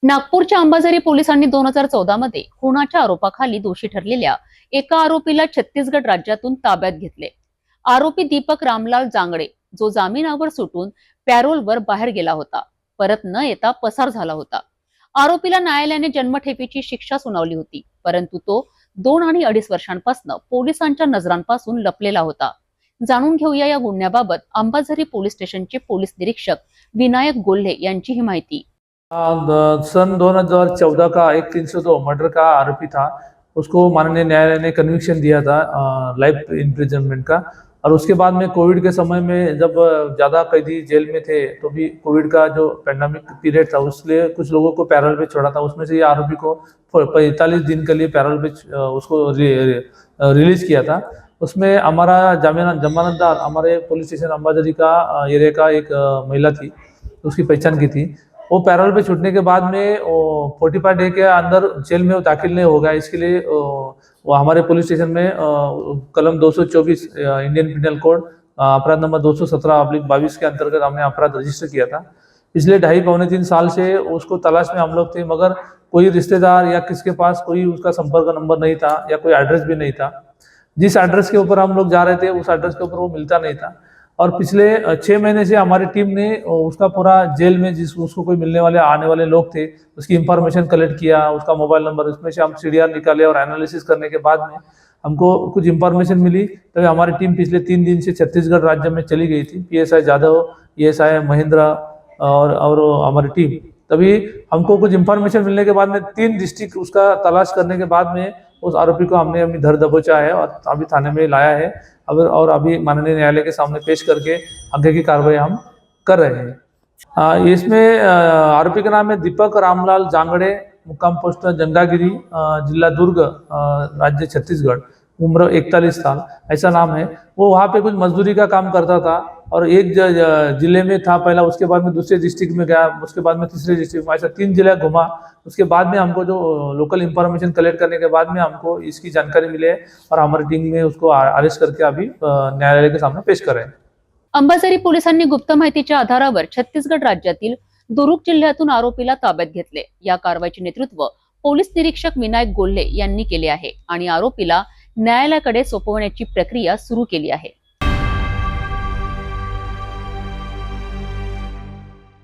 नागपूरच्या अंबाझरी पोलिसांनी 2014 मध्ये खुनाच्या आरोपाखाली दोषी ठरलेल्या एका आरोपीला छत्तीसगड राज्यातून ताब्यात घेतले। आरोपी दीपक रामलाल जांगडे, जो जामिनावर सुटून पॅरोलवर बाहेर गेला होता, परत न येता पसार झाला होता। आरोपीला न्यायालयाने जन्मठेपेची शिक्षा सुनावली होती, परंतु तो 2 आणि 2.5 वर्षांपासून पोलिसांच्या नजरांपासून लपलेला होता। जाणून घेऊया या गुन्ह्याबाबत अंबाझरी पोलीस स्टेशनचे पोलीस निरीक्षक विनायक गोल्हे यांची ही माहिती। सन 2014 का एक 302 मर्डर का आरोपी था। उसको माननीय न्यायालय ने कन्विक्शन दिया था लाइफ इम्प्रिजनमेंट का। और उसके बाद में कोविड के समय में जब ज़्यादा कैदी जेल में थे तो भी कोविड का जो पैंडेमिक पीरियड था उसलिए कुछ लोगों को पैरोल पे छोड़ा था। उसमें से ये आरोपी को 45 दिन के लिए पैरोल पे उसको रिलीज किया था। उसमें हमारा जमानतदार हमारे पुलिस स्टेशन अंबाझरी का एरिया का एक महिला थी, उसकी पहचान की थी। वो पैरोल पे छूटने के बाद में 45 डे के अंदर जेल में वो दाखिल नहीं होगा, इसके लिए वो हमारे पुलिस स्टेशन में कलम 224 इंडियन पिनल कोड अपराध नंबर 217/22 के अंतर्गत हमने अपराध रजिस्टर किया था। पिछले 2.5-3 साल से उसको तलाश में हम लोग थे, मगर कोई रिश्तेदार या किसके पास कोई उसका संपर्क नंबर नहीं था या कोई एड्रेस भी नहीं था। जिस एड्रेस के ऊपर हम लोग जा रहे थे उस एड्रेस के ऊपर वो मिलता नहीं था। और पिछले 6 महीने से हमारी टीम ने उसका पूरा जेल में उसको कोई मिलने वाले आने वाले लोग थे उसकी इंफॉर्मेशन कलेक्ट किया, उसका मोबाइल नंबर, उसमें से हम सीडीआर निकाले और एनालिसिस करने के बाद में हमको कुछ इंफॉर्मेशन मिली। तभी हमारी टीम पिछले 3 दिन से छत्तीसगढ़ राज्य में चली गई थी। पीएसआई जादव, एएसआई महेंद्र और हमारी टीम, तभी हमको कुछ इंफॉर्मेशन मिलने के बाद में 3 डिस्ट्रिक्ट उसका तलाश करने के बाद में उस आरोपी को हमने अभी धर दबोचा है और अभी थाने में लाया है। और अभी माननीय न्यायालय के सामने पेश करके आगे की कार्रवाई हम कर रहे हैं। इसमें आरोपी का नाम है दीपक रामलाल जांगड़े, मुक्काम पोस्ट जंगागिरी, जिला दुर्ग, राज्य छत्तीसगढ़, उम्र 41 साल, ऐसा नाम है। वो वहाँ पे कुछ मजदूरी का काम करता था और एक जिले में था पहला, उसके बाद में दूसरे डिस्ट्रिक्ट में गया, उसके बाद में तीसरे डिस्ट्रिक्ट में, ऐसा 3 जिला घुमा। उसके बाद में हमको जो लोकल इंफॉर्मेशन कलेक्ट करने के बाद में हमको इसकी जानकारी मिली है और हमारी टीम में उसको अरेस्ट करके अभी न्यायालय के सामने पेश कर रहे हैं। अंबाझरी पोलिसांनी गुप्त माहितीच्या आधारावर छत्तीसगड राज्यातील दुर्ग जिल्ह्यातून आरोपीला ताब्यात घेतले। या कारवाईचे नेतृत्व पोलीस निरीक्षक विनायक गोल्हे यांनी केले आहे आणि आरोपीला न्यायालयाकडे सोपवण्याची प्रक्रिया सुरू केली आहे।